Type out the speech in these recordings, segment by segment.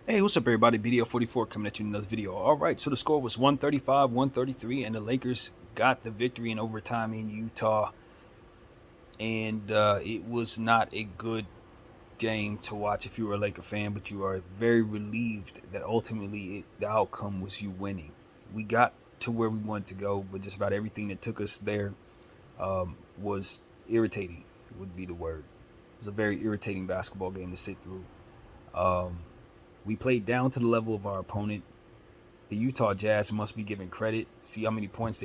Hey, what's up, everybody? BDO 44 coming at you in another video. All right, so the score was 135, 133, and the Lakers got the victory in overtime in Utah. And it was not a good game to watch if you were a Laker fan, but you are very relieved that ultimately the outcome was you winning. We got to where we wanted to go, but just about everything that took us there was irritating, would be the word. It was a very irritating basketball game to sit through. Um, we played down to the level of our opponent. The Utah Jazz must be given credit. See how many points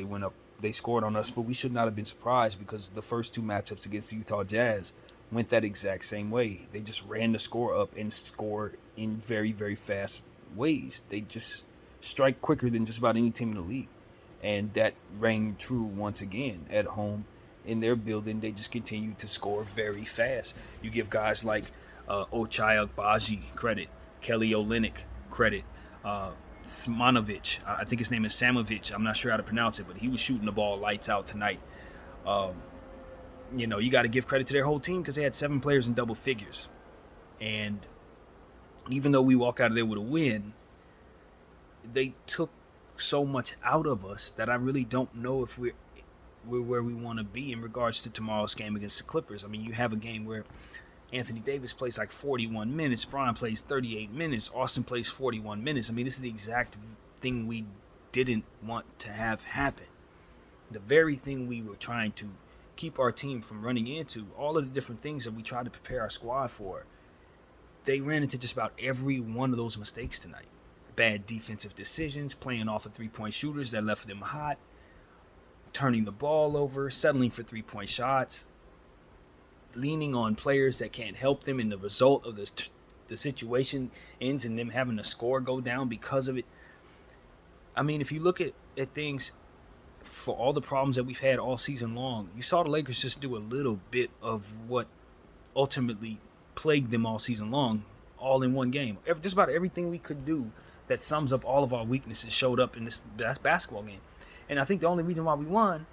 they scored on us, but we should not have been surprised because the first two matchups against the Utah Jazz went that exact same way. They just ran the score up and scored in very, very fast ways. They just strike quicker than just about any team in the league. And that rang true once again at home in their building. They just continue to score very fast. You give guys like Ochai Agbaji credit, Kelly Olynyk credit, Smanovic. I think his name is Samovic. I'm not sure how to pronounce it, but he was shooting the ball lights out tonight. Um, you got to give credit to their whole team because they had 7 players in double figures. And even though we walk out of there with a win, they took so much out of us that I really don't know if we're where we want to be in regards to tomorrow's game against the Clippers. I mean, you have a game where Anthony Davis plays like 41 minutes, Bron plays 38 minutes, Austin plays 41 minutes. I mean, this is the exact thing we didn't want to have happen. The very thing we were trying to keep our team from running into, all of the different things that we tried to prepare our squad for, they ran into just about every one of those mistakes tonight. Bad defensive decisions, playing off of three-point shooters that left them hot, turning the ball over, settling for three-point shots, leaning on players that can't help them, and the result of the situation ends in them having the score go down because of it. I mean, if you look at things for all the problems that we've had all season long, you saw the Lakers just do a little bit of what ultimately plagued them all season long, all in one game. Just about everything we could do that sums up all of our weaknesses showed up in this basketball game. And I think the only reason why we won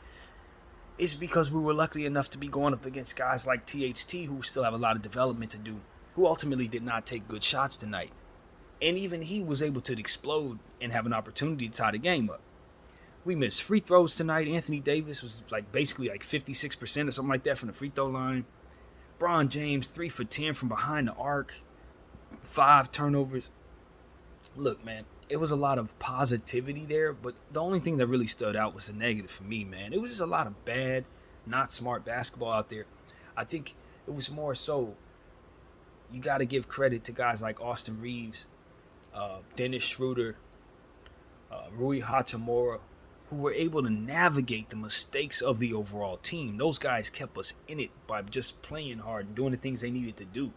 is because we were lucky enough to be going up against guys like THT who still have a lot of development to do, who ultimately did not take good shots tonight. And even he was able to explode and have an opportunity to tie the game up. We missed free throws tonight. Anthony Davis was basically 56% or something like that from the free throw line. Bron James 3 for 10 from behind the arc, 5 turnovers. Look, man, it was a lot of positivity there, but the only thing that really stood out was the negative for me, man. It was just a lot of bad, not smart basketball out there. I think it was more so you got to give credit to guys like Austin Reeves, Dennis Schroeder, Rui Hachimura, who were able to navigate the mistakes of the overall team. Those guys kept us in it by just playing hard and doing the things they needed to do.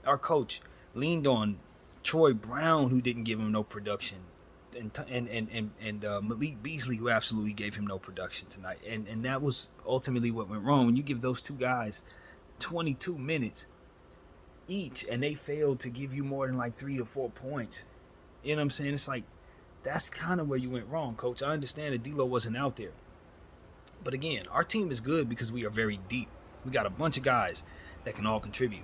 Our coach leaned on Troy Brown, who didn't give him no production, and Malik Beasley, who absolutely gave him no production tonight. And that was ultimately what went wrong. When you give those two guys 22 minutes each and they failed to give you more than 3 or 4 points, you know what I'm saying? It's like, that's kind of where you went wrong, coach. I understand that D'Lo wasn't out there. But again, our team is good because we are very deep. We got a bunch of guys that can all contribute.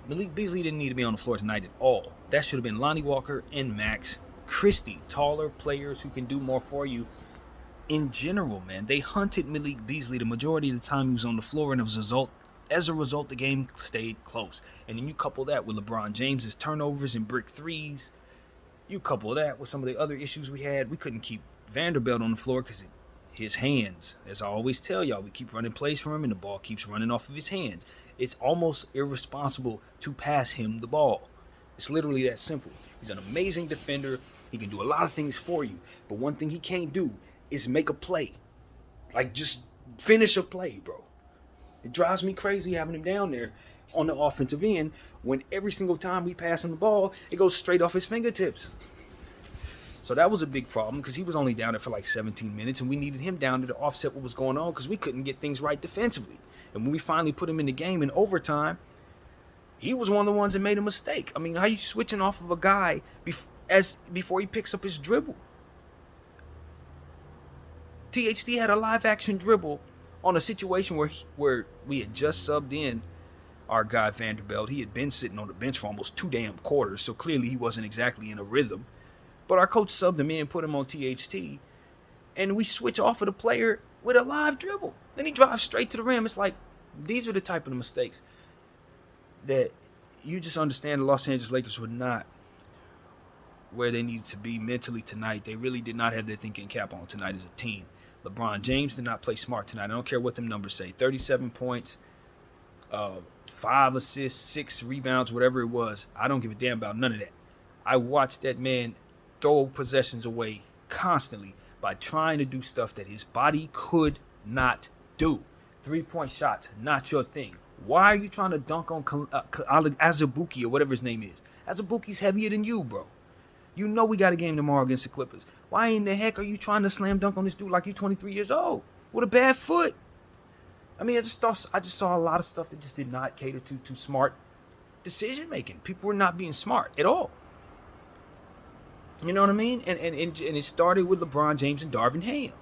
Malik Beasley didn't need to be on the floor tonight at all. That should have been Lonnie Walker and Max Christie, taller players who can do more for you in general, man. They hunted Malik Beasley the majority of the time he was on the floor, and as a result, the game stayed close. And then you couple that with LeBron James's turnovers and brick threes. You couple that with some of the other issues we had. We couldn't keep Vanderbilt on the floor because his hands, as I always tell y'all, we keep running plays for him and the ball keeps running off of his hands. It's almost irresponsible to pass him the ball. It's literally that simple. He's an amazing defender. He can do a lot of things for you. But one thing he can't do is make a play. Just finish a play, bro. It drives me crazy having him down there on the offensive end when every single time we pass him the ball, it goes straight off his fingertips. So that was a big problem because he was only down there for 17 minutes, and we needed him down there to offset what was going on because we couldn't get things right defensively. And when we finally put him in the game in overtime, he was one of the ones that made a mistake. I mean, how you switching off of a guy before he picks up his dribble? THT had a live action dribble on a situation where we had just subbed in our guy Vanderbilt. He had been sitting on the bench for almost 2 damn quarters, so clearly he wasn't exactly in a rhythm. But our coach subbed him in, put him on THT, and we switch off of the player with a live dribble. Then he drives straight to the rim. It's like, these are the type of mistakes that you just understand the Los Angeles Lakers were not where they needed to be mentally tonight. They really did not have their thinking cap on tonight as a team. LeBron James did not play smart tonight. I don't care what them numbers say. 37 points, 5 assists, 6 rebounds, whatever it was. I don't give a damn about none of that. I watched that man throw possessions away constantly by trying to do stuff that his body could not do. 3-point shots, not your thing. Why are you trying to dunk on Azubuike or whatever his name is? Azubuike's heavier than you, bro. You know we got a game tomorrow against the Clippers. Why in the heck are you trying to slam dunk on this dude like you're 23 years old with a bad foot? I mean, I just saw a lot of stuff that just did not cater to smart decision making. People were not being smart at all. You know what I mean? And it started with LeBron James and Darvin Ham.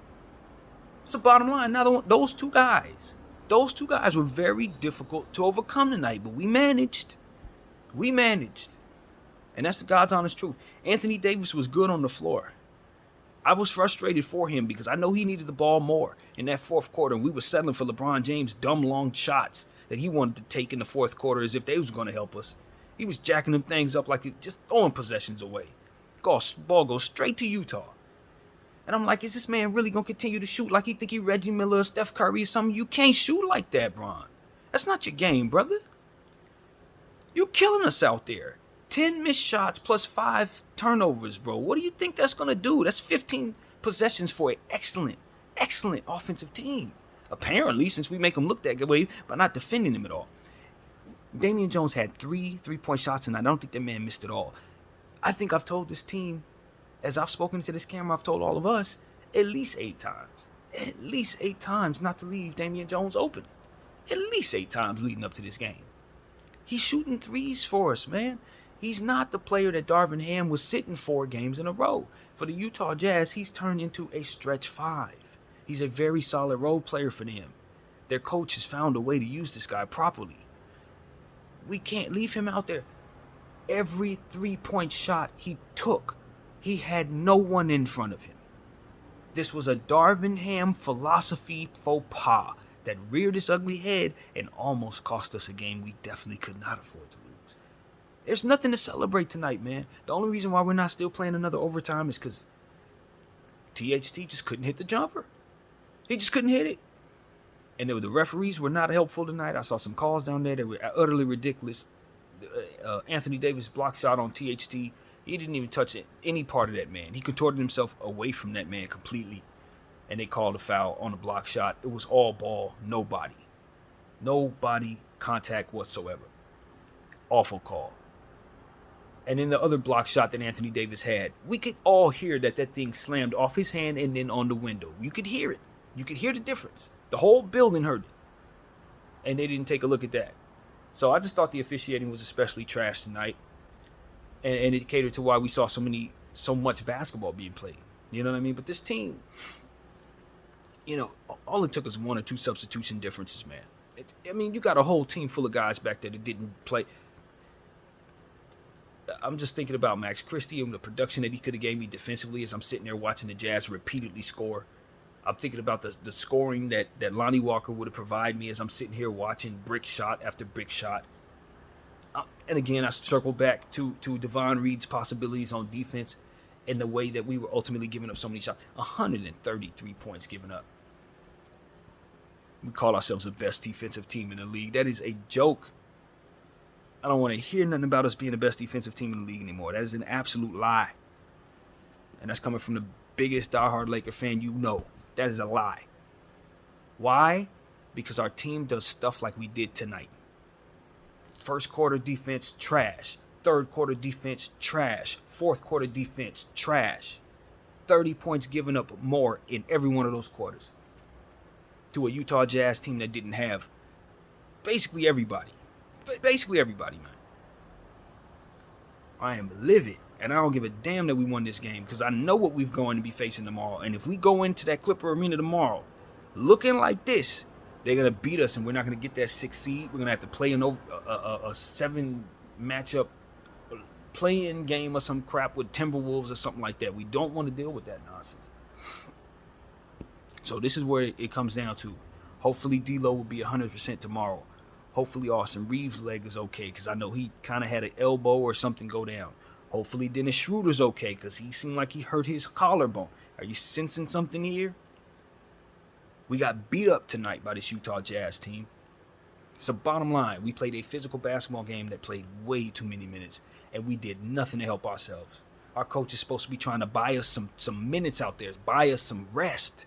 It's the bottom line. Now, those two guys were very difficult to overcome tonight, but we managed. And that's the God's honest truth. Anthony Davis was good on the floor. I was frustrated for him because I know he needed the ball more in that fourth quarter, and we were settling for LeBron James' dumb long shots that he wanted to take in the fourth quarter as if they was going to help us. He was jacking them things up like just throwing possessions away. Ball goes straight to Utah. And I'm like, is this man really going to continue to shoot like he think he Reggie Miller or Steph Curry or something? You can't shoot like that, Bron. That's not your game, brother. You're killing us out there. 10 missed shots plus 5 turnovers, bro. What do you think that's going to do? That's 15 possessions for an excellent offensive team. Apparently, since we make them look that way by not defending them at all. Damian Jones had 3 3-point shots, and I don't think that man missed it all. I think I've told this team, as I've spoken to this camera, I've told all of us, at least 8 times. At least 8 times not to leave Damian Jones open. At least 8 times leading up to this game. He's shooting threes for us, man. He's not the player that Darvin Ham was sitting 4 games in a row. For the Utah Jazz, he's turned into a stretch 5. He's a very solid role player for them. Their coach has found a way to use this guy properly. We can't leave him out there. Every 3-point shot he took, he had no one in front of him. This was a Darvin Ham philosophy faux pas that reared its ugly head and almost cost us a game we definitely could not afford to lose. There's nothing to celebrate tonight, man. The only reason why we're not still playing another overtime is because THT just couldn't hit the jumper. He just couldn't hit it. And the referees were not helpful tonight. I saw some calls down there that were utterly ridiculous. Anthony Davis block shot on THT. He didn't even touch any part of that man. He contorted himself away from that man completely. And they called a foul on the block shot. It was all ball, no body. No body contact whatsoever. Awful call. And then the other block shot that Anthony Davis had, we could all hear that thing slammed off his hand and then on the window. You could hear it. You could hear the difference. The whole building heard it. And they didn't take a look at that. So I just thought the officiating was especially trash tonight. And it catered to why we saw so much basketball being played. You know what I mean? But this team, all it took was 1 or 2 substitution differences, man. You got a whole team full of guys back there that didn't play. I'm just thinking about Max Christie and the production that he could have gave me defensively as I'm sitting there watching the Jazz repeatedly score. I'm thinking about the scoring that Lonnie Walker would have provided me as I'm sitting here watching brick shot after brick shot. And again, I circle back to Devon Reed's possibilities on defense and the way that we were ultimately giving up so many shots. 133 points given up. We call ourselves the best defensive team in the league. That is a joke. I don't want to hear nothing about us being the best defensive team in the league anymore. That is an absolute lie. And that's coming from the biggest diehard Laker fan you know. That is a lie. Why? Because our team does stuff like we did tonight. First quarter defense, trash. Third quarter defense, trash. Fourth quarter defense, trash. 30 points given up more in every one of those quarters. To a Utah Jazz team that didn't have basically everybody. Basically everybody, man. I am livid. And I don't give a damn that we won this game because I know what we're going to be facing tomorrow. And if we go into that Clipper Arena tomorrow looking like this, They're going to beat us, and we're not going to get that 6th seed. We're going to have to play a 7 matchup play-in game or some crap with Timberwolves or something like that. We don't want to deal with that nonsense. So this is where it comes down to. Hopefully D'Lo will be 100% tomorrow. Hopefully Austin Reeves' leg is okay, because I know he kind of had an elbow or something go down. Hopefully Dennis Schroeder's okay, because he seemed like he hurt his collarbone. Are you sensing something here? We got beat up tonight by this Utah Jazz team. So bottom line, we played a physical basketball game that played way too many minutes, and we did nothing to help ourselves. Our coach is supposed to be trying to buy us some minutes out there, buy us some rest.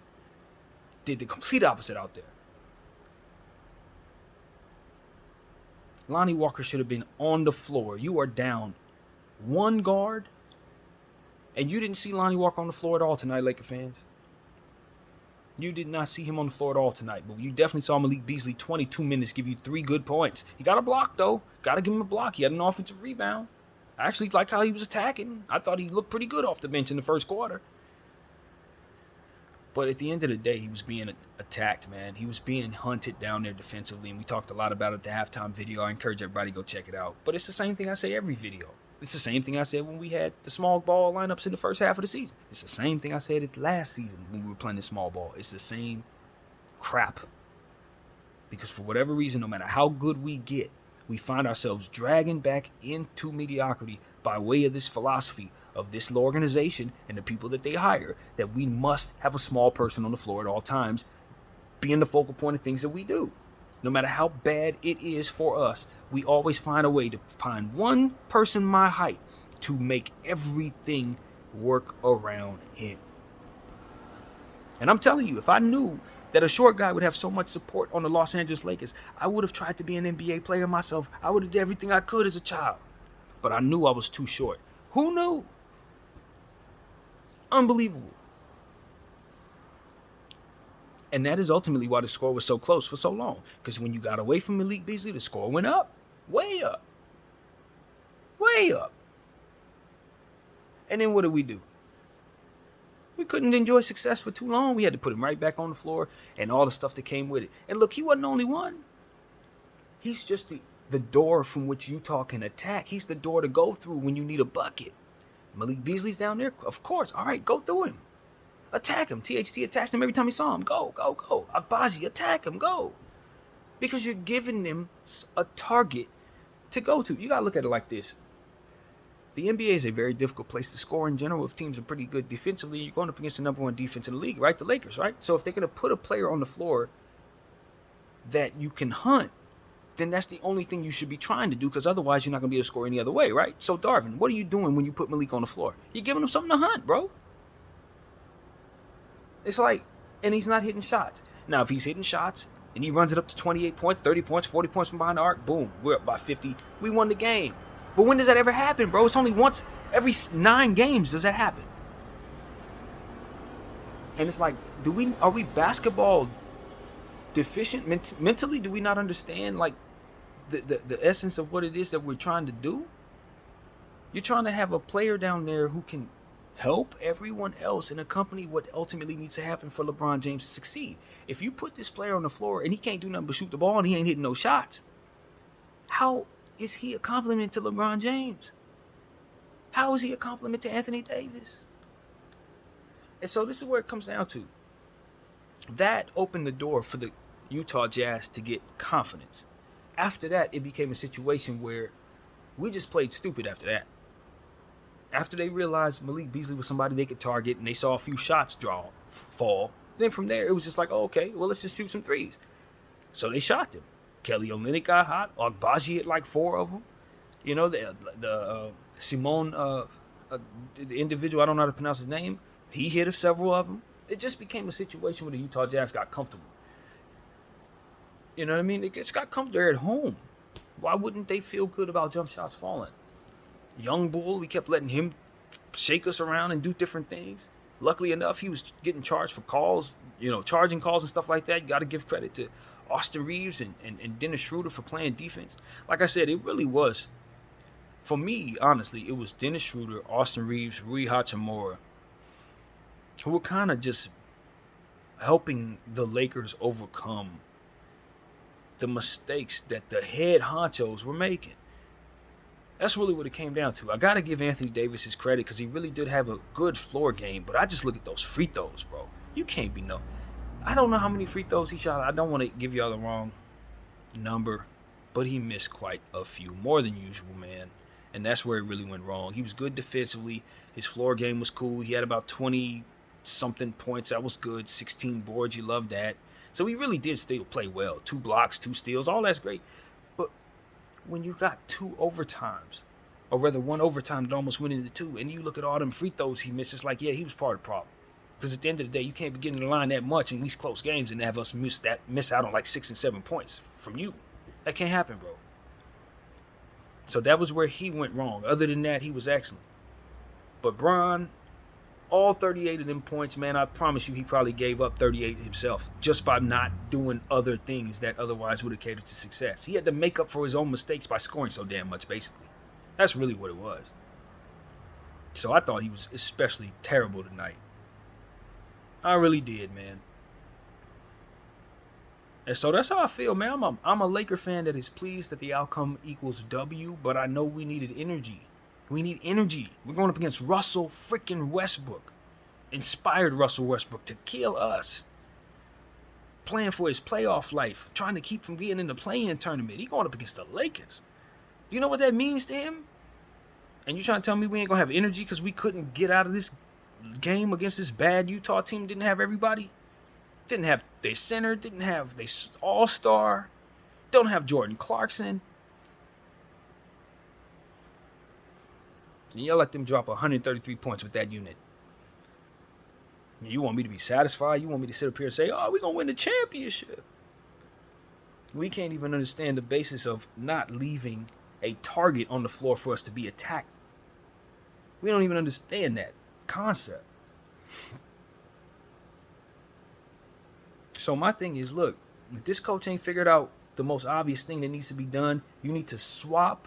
Did the complete opposite out there. Lonnie Walker should have been on the floor. You are down 1 guard, and you didn't see Lonnie Walker on the floor at all tonight, Laker fans. You did not see him on the floor at all tonight, but you definitely saw Malik Beasley 22 minutes give you 3 good points. He got a block, though. Got to give him a block. He had an offensive rebound. I actually like how he was attacking. I thought he looked pretty good off the bench in the first quarter. But at the end of the day, he was being attacked, man. He was being hunted down there defensively, and we talked a lot about it at the halftime video. I encourage everybody to go check it out. But it's the same thing I say every video. It's the same thing I said when we had the small ball lineups in the first half of the season. It's the same thing I said at last season when we were playing the small ball. It's the same crap. Because for whatever reason, no matter how good we get, we find ourselves dragging back into mediocrity by way of this philosophy of this organization and the people that they hire, that we must have a small person on the floor at all times, being the focal point of things that we do. No matter how bad it is for us, we always find a way to find one person my height to make everything work around him. And I'm telling you, if I knew that a short guy would have so much support on the Los Angeles Lakers, I would have tried to be an NBA player myself. I would have did everything I could as a child. But I knew I was too short. Who knew? Unbelievable. And that is ultimately why the score was so close for so long. Because when you got away from Malik Beasley, the score went up. Way up. Way up. And then what did we do? We couldn't enjoy success for too long. We had to put him right back on the floor and all the stuff that came with it. And look, he wasn't the only one. He's just the door from which Utah can attack. He's the door to go through when you need a bucket. Malik Beasley's down there? Of course. All right, go through him. Attack him. THT attacked him every time he saw him. Go, go, go. Agbaji, attack him. Go. Because you're giving them a target to go to. You got to look at it like this. The NBA is a very difficult place to score in general. If teams are pretty good defensively, you're going up against the number 1 defense in the league, right? The Lakers, right? So if they're going to put a player on the floor that you can hunt, then that's the only thing you should be trying to do, because otherwise you're not going to be able to score any other way, right? So Darvin, what are you doing when you put Malik on the floor? You're giving him something to hunt, bro. It's like, and he's not hitting shots. Now, if he's hitting shots and he runs it up to 28 points, 30 points, 40 points from behind the arc, boom, we're up by 50. We won the game. But when does that ever happen, bro? It's only once every 9 games does that happen. And it's like, are we basketball deficient mentally? Do we not understand like the essence of what it is that we're trying to do? You're trying to have a player down there who can help everyone else and accompany what ultimately needs to happen for LeBron James to succeed. If you put this player on the floor and he can't do nothing but shoot the ball and he ain't hitting no shots, how is he a compliment to LeBron James? How is he a compliment to Anthony Davis? And so this is where it comes down to. That opened the door for the Utah Jazz to get confidence. After that, it became a situation where we just played stupid after that. After they realized Malik Beasley was somebody they could target and they saw a few shots fall, then from there it was just like, oh, okay, well, let's just shoot some threes. So they shot them. Kelly Olynyk got hot. Agbaji hit like 4 of them. You know, the Simone, the individual, I don't know how to pronounce his name, he hit several of them. It just became a situation where the Utah Jazz got comfortable. You know what I mean? They just got comfortable. They're at home. Why wouldn't they feel good about jump shots falling? Young Bull, we kept letting him shake us around and do different things. Luckily enough, he was getting charged for calls, charging calls and stuff like that. You got to give credit to Austin Reeves and Dennis Schroeder for playing defense. Like I said, it really was. For me, honestly, it was Dennis Schroeder, Austin Reeves, Rui Hachimura, who were kind of just helping the Lakers overcome the mistakes that the head honchos were making. That's really what it came down to. I got to give Anthony Davis his credit because he really did have a good floor game, but I just look at those free throws, bro. You can't be no. I don't know how many free throws he shot. I don't want to give y'all the wrong number, but he missed quite a few, more than usual, man. And that's where it really went wrong. He was good defensively. His floor game was cool. He had about 20-something points. That was good. 16 boards. You love that. So he really did still play well. 2 blocks, 2 steals. All that's great. But when you got 2 overtimes, or rather 1 overtime that almost went into 2, and you look at all them free throws he missed, it's like, yeah, he was part of the problem. Because at the end of the day, you can't be getting in the line that much in these close games and have us miss out on like 6 and 7 points from you. That can't happen, bro. So that was where he went wrong. Other than that, he was excellent. But Bron, all 38 of them points, man, I promise you he probably gave up 38 himself just by not doing other things that otherwise would have catered to success. He had to make up for his own mistakes by scoring so damn much, basically. That's really what it was. So I thought he was especially terrible tonight. I really did, man. And so that's how I feel, man. I'm a Laker fan that is pleased that the outcome equals W, but I know we needed energy. We need energy. We're going up against Russell freaking Westbrook. Inspired Russell Westbrook to kill us. Playing for his playoff life. Trying to keep from being in the play-in tournament. He going up against the Lakers. Do you know what that means to him? And you trying to tell me we ain't going to have energy because we couldn't get out of this game against this bad Utah team? Didn't have everybody? Didn't have their center. Didn't have their all-star. Don't have Jordan Clarkson. And y'all let them drop 133 points with that unit. You want me to be satisfied? You want me to sit up here and say, oh, we're going to win the championship? We can't even understand the basis of not leaving a target on the floor for us to be attacked. We don't even understand that concept. So my thing is, look, if this coach ain't figured out the most obvious thing that needs to be done, you need to swap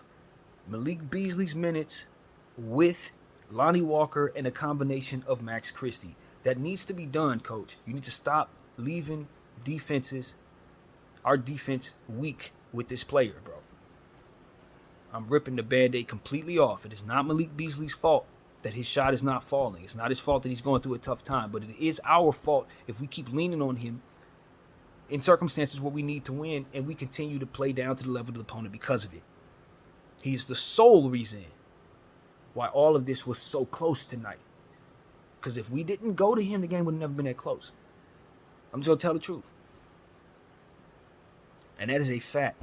Malik Beasley's minutes with Lonnie Walker and a combination of Max Christie. That needs to be done, coach. You need to stop leaving our defense weak with this player, bro. I'm ripping the Band-Aid completely off. It is not Malik Beasley's fault that his shot is not falling. It's not his fault that he's going through a tough time, but it is our fault if we keep leaning on him in circumstances where we need to win and we continue to play down to the level of the opponent because of it. He's the sole reason why all of this was so close tonight. Because if we didn't go to him, the game would have never been that close. I'm just going to tell the truth. And that is a fact.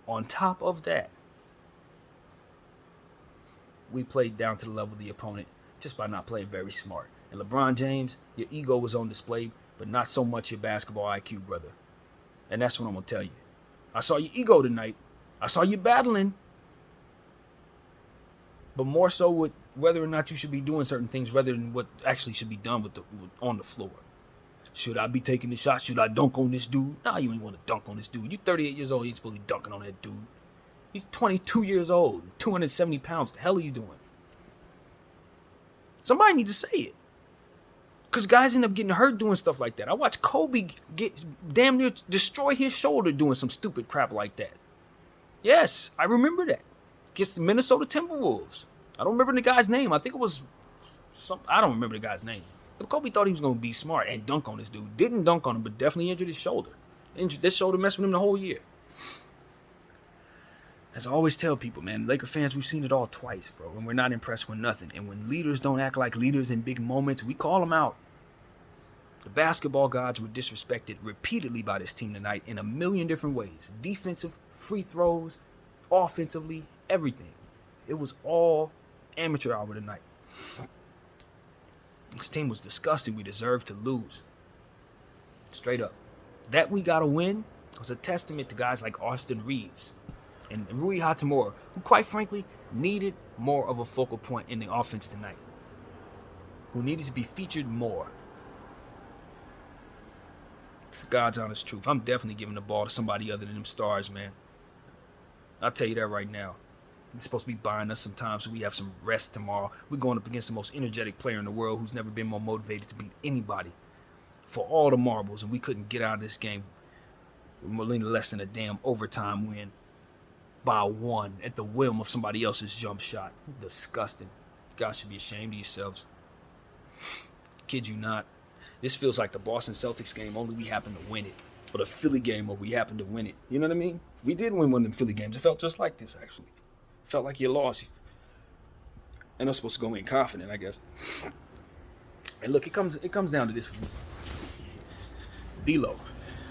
On top of that, we played down to the level of the opponent just by not playing very smart. And LeBron James, your ego was on display, but not so much your basketball IQ, brother. And that's what I'm going to tell you. I saw your ego tonight. I saw you battling. But more so with whether or not you should be doing certain things rather than what actually should be done on the floor. Should I be taking the shot? Should I dunk on this dude? Nah, you ain't want to dunk on this dude. You're 38 years old. You ain't supposed to be dunking on that dude. He's 22 years old, 270 pounds. The hell are you doing? Somebody needs to say it. Because guys end up getting hurt doing stuff like that. I watched Kobe get damn near destroy his shoulder doing some stupid crap like that. Yes, I remember that. Against the Minnesota Timberwolves. I don't remember the guy's name. I think it was I don't remember the guy's name. But Kobe thought he was going to be smart and dunk on this dude. Didn't dunk on him, but definitely injured his shoulder. This shoulder messed with him the whole year. As I always tell people, man, Laker fans, we've seen it all twice, bro. And we're not impressed with nothing. And when leaders don't act like leaders in big moments, we call them out. The basketball gods were disrespected repeatedly by this team tonight in a million different ways. Defensive, free throws, offensively, everything. It was all amateur hour tonight. This team was disgusting. We deserved to lose. Straight up. That we got to win was a testament to guys like Austin Reeves and Rui Hachimura, who quite frankly needed more of a focal point in the offense tonight. Who needed to be featured more. It's God's honest truth. I'm definitely giving the ball to somebody other than them stars, man. I'll tell you that right now. It's supposed to be buying us some time so we have some rest tomorrow. We're going up against the most energetic player in the world who's never been more motivated to beat anybody for all the marbles, and we couldn't get out of this game less than a damn overtime win by 1 at the whim of somebody else's jump shot. Disgusting. You guys should be ashamed of yourselves. Kid you not. This feels like the Boston Celtics game, only we happened to win it. Or the Philly game where we happened to win it. You know what I mean? We did win one of them Philly games. It felt just like this, actually. It felt like you lost. And I'm supposed to go in confident, I guess. And look, it comes down to this. D-Lo,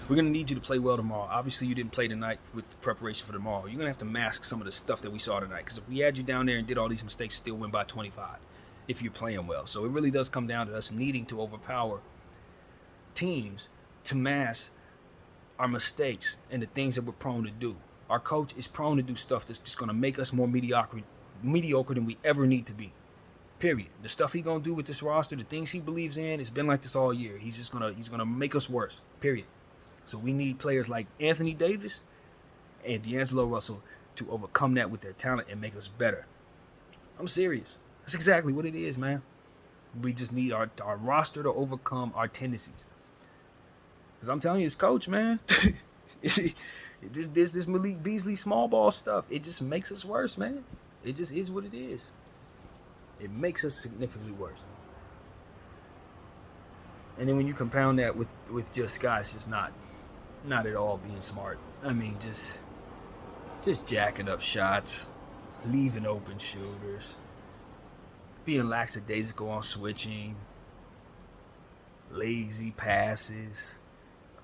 we're going to need you to play well tomorrow. Obviously, you didn't play tonight with preparation for tomorrow. You're going to have to mask some of the stuff that we saw tonight. Because if we had you down there and did all these mistakes, still win by 25 if you're playing well. So it really does come down to us needing to overpower teams to mask our mistakes and the things that we're prone to do. Our coach is prone to do stuff that's just going to make us more mediocre than we ever need to be. Period. The stuff he's going to do with this roster, the things he believes in, it's been like this all year. He's going to make us worse. Period. So we need players like Anthony Davis and D'Angelo Russell to overcome that with their talent and make us better. I'm serious. That's exactly what it is, man. We just need our roster to overcome our tendencies. Because I'm telling you, it's coach, man. This Malik Beasley small ball stuff, it just makes us worse, man. It just is what it is. It makes us significantly worse. And then when you compound that with just guys just not at all being smart. I mean, just jacking up shots, leaving open shooters, being lackadaisical on switching, lazy passes.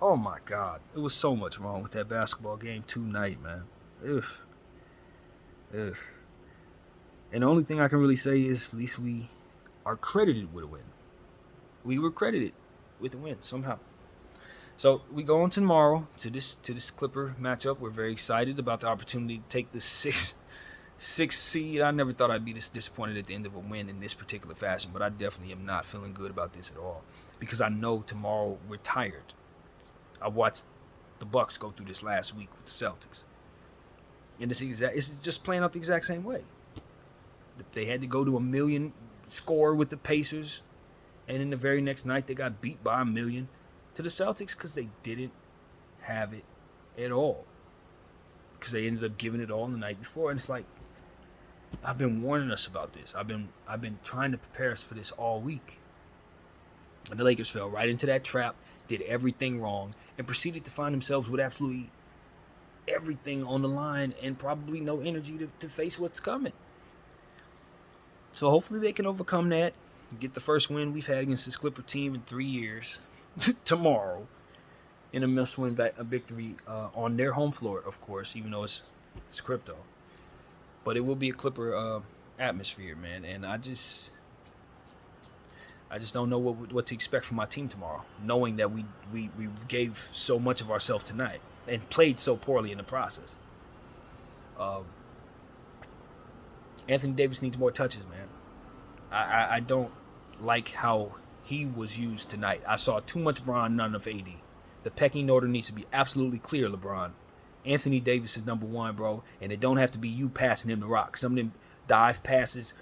Oh my God, there was so much wrong with that basketball game tonight, man. Ugh. And the only thing I can really say is at least we are credited with a win. We were credited with a win somehow. So we go on tomorrow to this Clipper matchup. We're very excited about the opportunity to take the sixth seed. I never thought I'd be this disappointed at the end of a win in this particular fashion, but I definitely am not feeling good about this at all because I know tomorrow we're tired. I watched the Bucks go through this last week with the Celtics, and it's just playing out the exact same way. They had to go to 1 million score with the Pacers, and then the very next night they got beat by 1 million to the Celtics because they didn't have it at all. Because they ended up giving it all the night before, and it's like I've been warning us about this. I've been trying to prepare us for this all week, and the Lakers fell right into that trap, did everything wrong, and proceeded to find themselves with absolutely everything on the line and probably no energy to face what's coming. So hopefully they can overcome that and get the first win we've had against this Clipper team in 3 years tomorrow in a must-win victory on their home floor, of course, even though it's crypto. But it will be a Clipper atmosphere, man, and I just don't know what to expect from my team tomorrow, knowing that we gave so much of ourselves tonight and played so poorly in the process. Anthony Davis needs more touches, man. I don't like how he was used tonight. I saw too much Bron, none of AD. The pecking order needs to be absolutely clear, LeBron. Anthony Davis is number one, bro, and it don't have to be you passing him the rock. Some of them dive passes,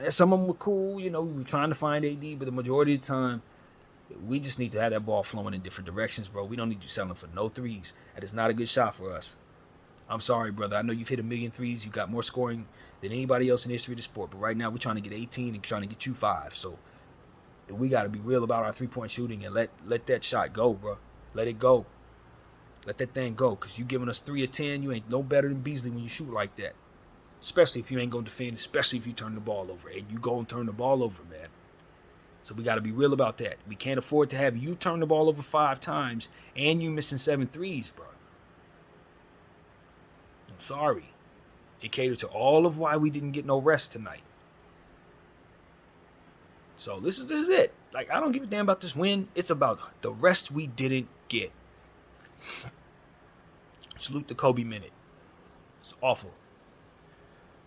some of them were cool. You know, we were trying to find AD, but the majority of the time, we just need to have that ball flowing in different directions, bro. We don't need you selling for no threes. That is not a good shot for us. I'm sorry, brother. I know you've hit 1 million threes. You got more scoring than anybody else in the history of the sport. But right now, we're trying to get 18 and trying to get you 5. So we got to be real about our three-point shooting and let that shot go, bro. Let it go. Let that thing go. Because you giving us 3 of 10, you ain't no better than Beasley when you shoot like that. Especially if you ain't going to defend, especially if you turn the ball over. And you go and turn the ball over, man. So we got to be real about that. We can't afford to have you turn the ball over 5 times and you missing 7 threes, bro. I'm sorry. It catered to all of why we didn't get no rest tonight. So this is it. Like, I don't give a damn about this win. It's about the rest we didn't get. Salute the Kobe minute. It's awful.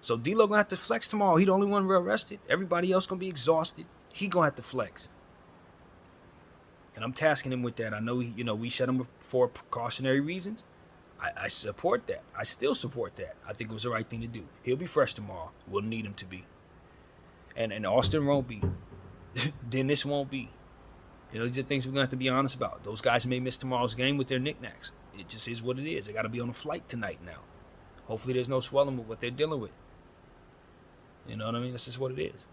So D-Lo gonna have to flex tomorrow. He the only one real rested. Everybody else gonna be exhausted. He gonna have to flex. And I'm tasking him with that. I know we shut him for precautionary reasons. I support that. I still support that. I think it was the right thing to do. He'll be fresh tomorrow. We'll need him to be. And Austin won't be. Dennis won't be. These are things we're going to have to be honest about. Those guys may miss tomorrow's game with their knickknacks. it just is what it is. They got to be on a flight tonight now. Hopefully there's no swelling with what they're dealing with. You know what I mean? That's just what it is.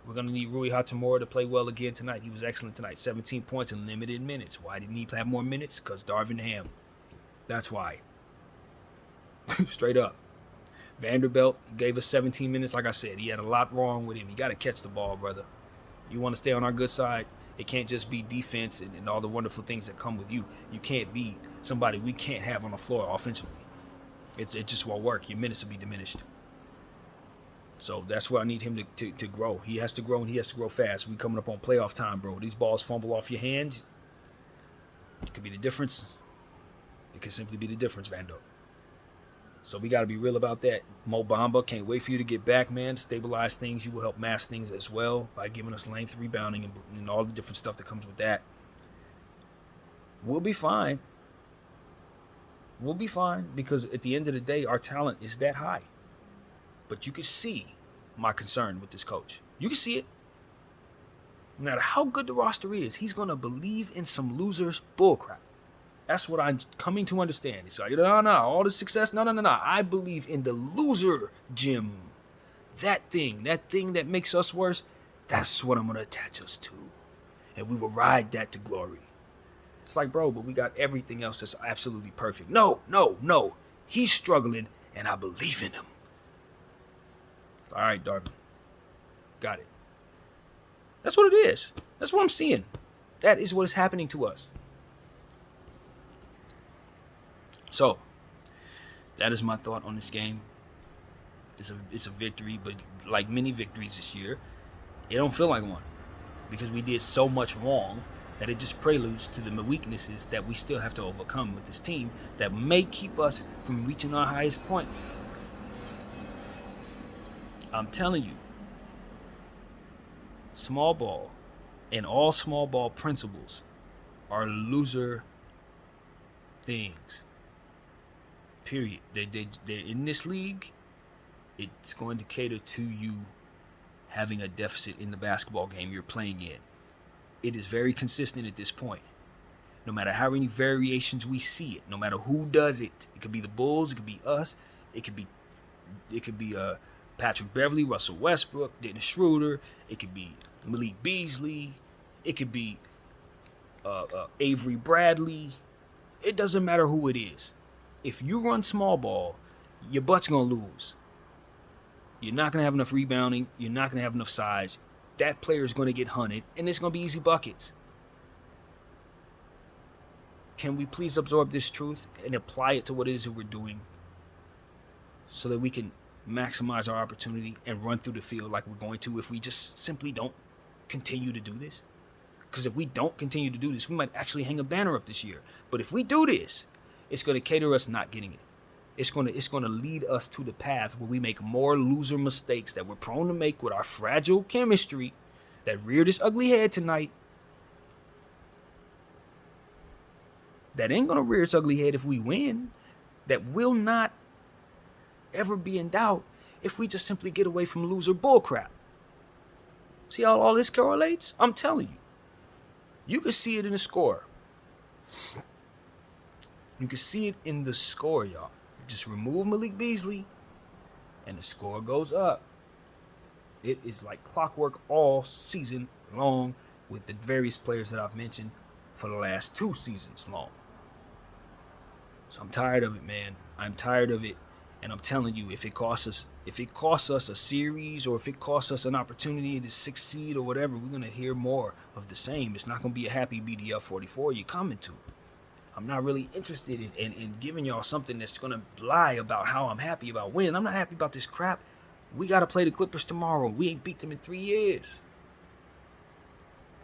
We're going to need Rui Hachimura to play well again tonight. He was excellent tonight. 17 points in limited minutes. Why didn't he have more minutes? Because Darvin Ham. That's why. Straight up. Vanderbilt gave us 17 minutes. Like I said, he had a lot wrong with him. You got to catch the ball, brother. You want to stay on our good side, it can't just be defense and all the wonderful things that come with you. You can't be somebody we can't have on the floor offensively. It just won't work. Your minutes will be diminished. So that's where I need him to grow. He has to grow, and he has to grow fast. We coming up on playoff time, bro. These balls fumble off your hands. It could be the difference. It could simply be the difference, Vando. So we got to be real about that. Mo Bamba, can't wait for you to get back, man. Stabilize things. You will help mask things as well by giving us length, rebounding, and all the different stuff that comes with that. We'll be fine. We'll be fine because at the end of the day, our talent is that high. But you can see my concern with this coach. You can see it. No matter how good the roster is, he's going to believe in some losers bullcrap. That's what I'm coming to understand. It's like, no, all the success, no. I believe in the loser gym. That thing that makes us worse, that's what I'm going to attach us to. And we will ride that to glory. It's like, bro, but we got everything else that's absolutely perfect. No. He's struggling, and I believe in him. All right, Darvin. Got it. That's what it is. That's what I'm seeing. That is what is happening to us. So, that is my thought on this game. It's a victory, but like many victories this year, it don't feel like one. Because we did so much wrong that it just preludes to the weaknesses that we still have to overcome with this team that may keep us from reaching our highest point. I'm telling you, small ball and all small ball principles are loser things. Period. They're in this league. It's going to cater to you having a deficit in the basketball game you're playing in. It is very consistent at this point. No matter how many variations we see it, no matter who does it, it could be the Bulls, it could be us, it could be Patrick Beverly, Russell Westbrook, Dennis Schroeder, it could be Malik Beasley, it could be Avery Bradley. It doesn't matter who it is. If you run small ball, your butt's going to lose. You're not going to have enough rebounding. You're not going to have enough size. That player is going to get hunted, and it's going to be easy buckets. Can we please absorb this truth and apply it to what it is that we're doing so that we can maximize our opportunity and run through the field like we're going to if we just simply don't continue to do this? Because if we don't continue to do this, we might actually hang a banner up this year. But if we do this, it's going to cater us not getting it. It's going to lead us to the path where we make more loser mistakes that we're prone to make with our fragile chemistry that reared its ugly head tonight. That ain't going to rear its ugly head if we win. That will not ever be in doubt if we just simply get away from loser bullcrap. See how all this correlates? I'm telling you. You can see it in the score. You can see it in the score, y'all. Just remove Malik Beasley, and the score goes up. It is like clockwork all season long with the various players that I've mentioned for the last 2 seasons long. So I'm tired of it, man. I'm tired of it, and I'm telling you, if it costs us a series or if it costs us an opportunity to succeed or whatever, we're gonna hear more of the same. It's not gonna be a happy BDF 44 you're coming to. I'm not really interested in giving y'all something that's going to lie about how I'm happy about winning. I'm not happy about this crap. We got to play the Clippers tomorrow. We ain't beat them in 3 years.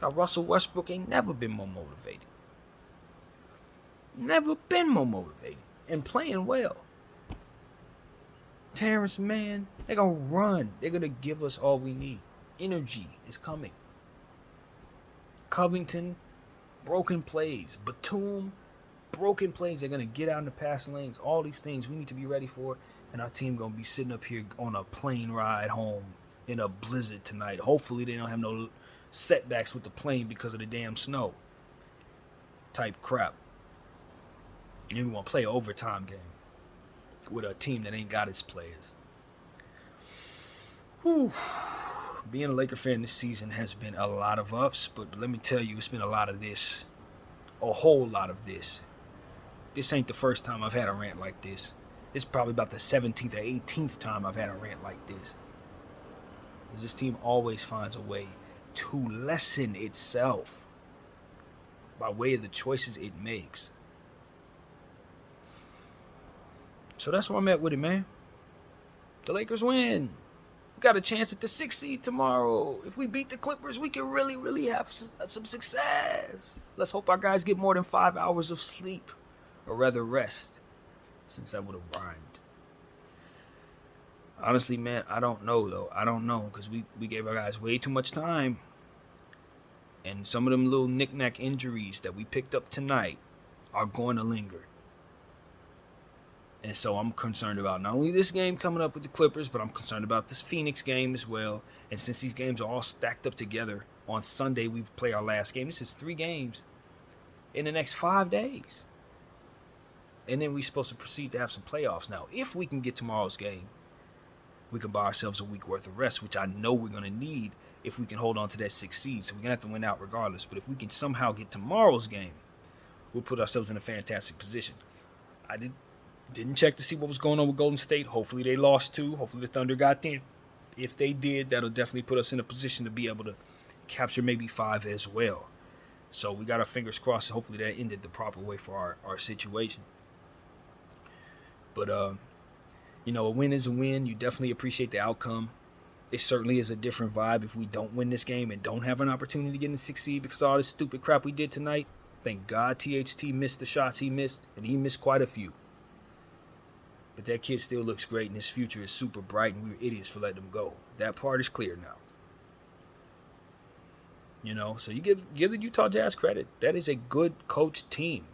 Russell Westbrook ain't never been more motivated. Never been more motivated. And playing well. Terrence, man, they're going to run. They're going to give us all we need. Energy is coming. Covington, broken plays. Batum, broken plays. They're going to get out in the pass lanes. All these things we need to be ready for. And our team going to be sitting up here on a plane ride home in a blizzard tonight. Hopefully they don't have no setbacks with the plane because of the damn snow. Type crap. And we want to play an overtime game with a team that ain't got its players. Whew. Being a Laker fan this season has been a lot of ups, but let me tell you, it's been a lot of this. A whole lot of this. This ain't the first time I've had a rant like this. This is probably about the 17th or 18th time I've had a rant like this. This team always finds a way to lessen itself by way of the choices it makes. So that's where I'm at with it, man. The Lakers win. We got a chance at the 6th seed tomorrow. If we beat the Clippers, we can really, really have some success. Let's hope our guys get more than 5 hours of sleep. Or rather rest. Since that would have rhymed. Honestly, man, I don't know, though. I don't know. Because we gave our guys way too much time. And some of them little knick-knack injuries that we picked up tonight are going to linger. And so I'm concerned about not only this game coming up with the Clippers, but I'm concerned about this Phoenix game as well. And since these games are all stacked up together, on Sunday we play our last game. This is 3 games in the next 5 days. And then we're supposed to proceed to have some playoffs. Now, if we can get tomorrow's game, we can buy ourselves a week worth of rest, which I know we're going to need if we can hold on to that 6th seed. So we're going to have to win out regardless. But if we can somehow get tomorrow's game, we'll put ourselves in a fantastic position. I didn't check to see what was going on with Golden State. Hopefully they lost 2. Hopefully the Thunder got them. If they did, that'll definitely put us in a position to be able to capture maybe 5 as well. So we got our fingers crossed. Hopefully that ended the proper way for our situation. But, a win is a win. You definitely appreciate the outcome. It certainly is a different vibe if we don't win this game and don't have an opportunity to get in the 6th seed because of all this stupid crap we did tonight. Thank God THT missed the shots he missed, and he missed quite a few. But that kid still looks great, and his future is super bright, and we were idiots for letting him go. That part is clear now. So you give the Utah Jazz credit. That is a good coach team.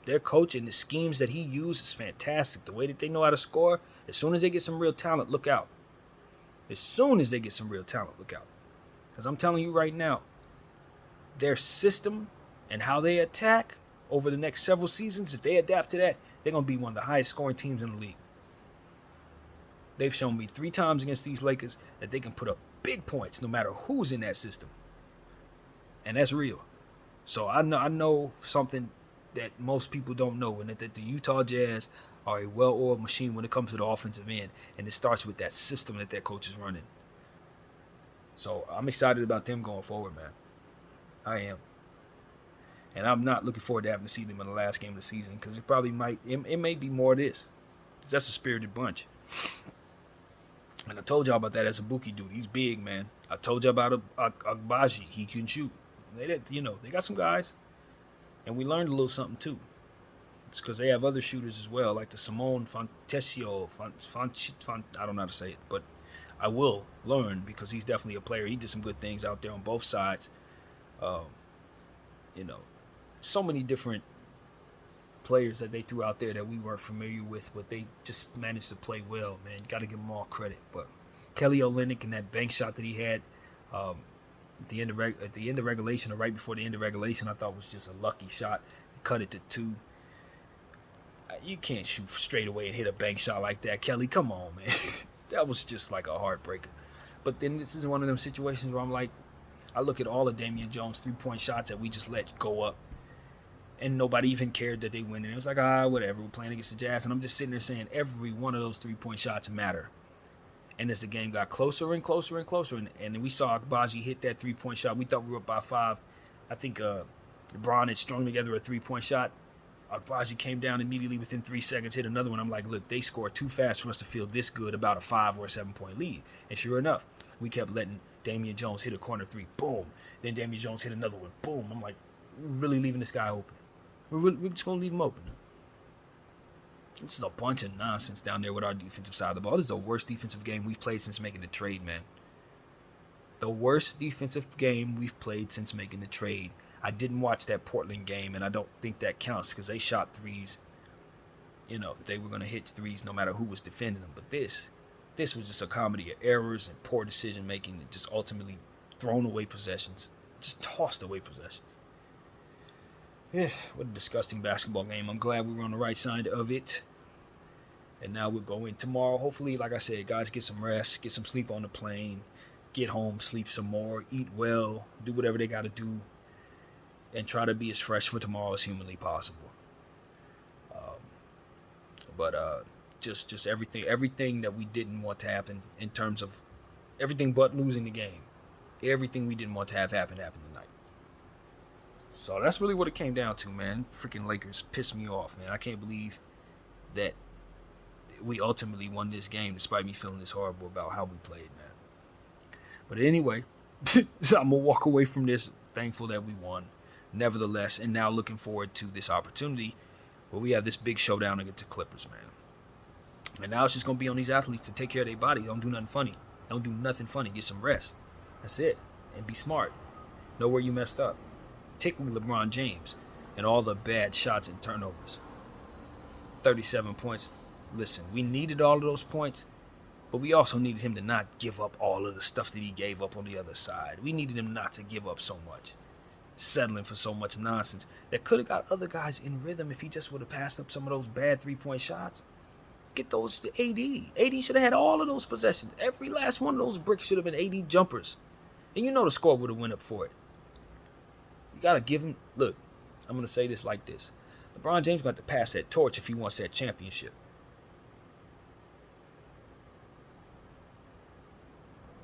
Their coach and the schemes that he uses is fantastic. The way that they know how to score, as soon as they get some real talent, look out. As soon as they get some real talent, look out. Because I'm telling you right now, their system and how they attack over the next several seasons, if they adapt to that, they're going to be one of the highest scoring teams in the league. They've shown me 3 times against these Lakers that they can put up big points no matter who's in that system. And that's real. So I know something that most people don't know, and that the Utah Jazz are a well-oiled machine when it comes to the offensive end, and it starts with that system that their coach is running. So I'm excited about them going forward, man. I am. And I'm not looking forward to having to see them in the last game of the season because it may be more of this. That's a spirited bunch. And I told y'all about that as a Buki dude. He's big, man. I told y'all about Agbaji. He can shoot. They got some guys. And we learned a little something, too. It's because they have other shooters as well, like the Simone Fontecchio. I don't know how to say it, but I will learn because he's definitely a player. He did some good things out there on both sides. So many different players that they threw out there that we weren't familiar with, but they just managed to play well, man. Got to give them all credit. But Kelly Olynyk and that bank shot that he had at the end of regulation, or right before the end of regulation, I thought was just a lucky shot. He cut it to 2. You can't shoot straight away and hit a bank shot like that, Kelly. Come on, man. That was just like a heartbreaker. But then this is one of them situations where I'm like, I look at all of Damian Jones' 3-point shots that we just let go up. And nobody even cared that they win. And it was like, whatever, we're playing against the Jazz. And I'm just sitting there saying every one of those 3-point shots matter. And as the game got closer and closer and closer, and we saw Agbaji hit that 3-point shot, we thought we were up by 5. I think LeBron had strung together a 3-point shot. Agbaji came down immediately within 3 seconds, hit another one. I'm like, look, they scored too fast for us to feel this good about a 5 or a 7-point lead. And sure enough, we kept letting Damian Jones hit a corner 3. Boom. Then Damian Jones hit another one. Boom. I'm like, we're really leaving this guy open. We're just going to leave him open. It's a bunch of nonsense down there with our defensive side of the ball. This is the worst defensive game we've played since making the trade, man. The worst defensive game we've played since making the trade. I didn't watch that Portland game, and I don't think that counts because they shot threes. They were going to hit threes no matter who was defending them. But this was just a comedy of errors and poor decision-making and just ultimately thrown away possessions. Just tossed away possessions. What a disgusting basketball game. I'm glad we were on the right side of it. And now we'll go in tomorrow. Hopefully, like I said, guys, get some rest, get some sleep on the plane, get home, sleep some more, eat well, do whatever they got to do, and try to be as fresh for tomorrow as humanly possible. But just everything that we didn't want to happen in terms of everything but losing the game. Everything we didn't want to have happened happened tonight. So that's really what it came down to, man. Freaking Lakers pissed me off, man. I can't believe that we ultimately won this game despite me feeling this horrible about how we played, man. But anyway, I'm going to walk away from this thankful that we won, nevertheless, and now looking forward to this opportunity where we have this big showdown against the Clippers, man. And now it's just going to be on these athletes to take care of their body. Don't do nothing funny. Don't do nothing funny. Get some rest. That's it. And be smart. Know where you messed up. Particularly LeBron James and all the bad shots and turnovers. 37 points. Listen, we needed all of those points, but we also needed him to not give up all of the stuff that he gave up on the other side. We needed him not to give up so much, settling for so much nonsense that could have got other guys in rhythm if he just would have passed up some of those bad three-point shots. Get those to AD. AD should have had all of those possessions. Every last one of those bricks should have been AD jumpers. And you know the score would have went up for it. You got to give him... Look, I'm going to say this like this. LeBron James got to pass that torch if he wants that championship.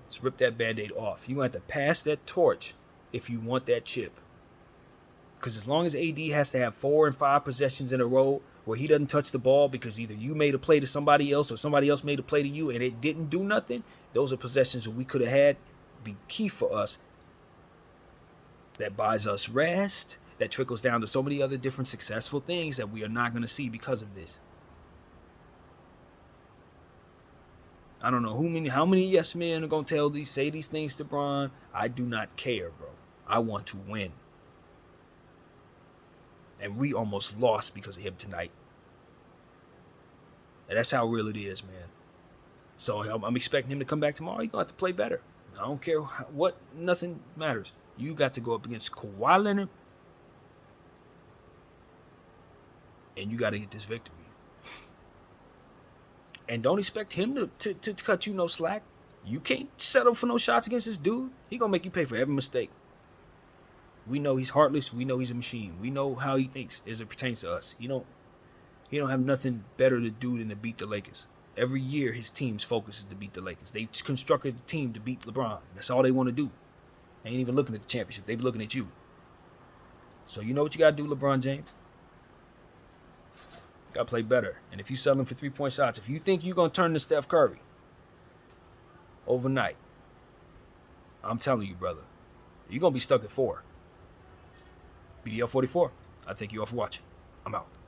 Let's rip that Band-Aid off. You're going to have to pass that torch if you want that chip. Because as long as AD has to have 4 and 5 possessions in a row where he doesn't touch the ball because either you made a play to somebody else or somebody else made a play to you and it didn't do nothing, those are possessions that we could have had be key for us. That buys us rest. That trickles down to so many other different successful things that we are not going to see because of this. I don't know how many yes men are going to say these things to Bron. I do not care, bro. I want to win. And we almost lost because of him tonight. And that's how real it is, man. So I'm expecting him to come back tomorrow. He's going to have to play better. I don't care what. Nothing matters. You got to go up against Kawhi Leonard. And you got to get this victory. And don't expect him to cut you no slack. You can't settle for no shots against this dude. He going to make you pay for every mistake. We know he's heartless. We know he's a machine. We know how he thinks as it pertains to us. He don't have nothing better to do than to beat the Lakers. Every year his team's focus is to beat the Lakers. They constructed the team to beat LeBron. That's all they want to do. They ain't even looking at the championship. They be looking at you. So you know what you got to do, LeBron James? Got to play better. And if you settling for 3-point shots, if you think you're going to turn to Steph Curry overnight, I'm telling you, brother, you're going to be stuck at 4. BDL 44. I thank you all for watching. I'm out.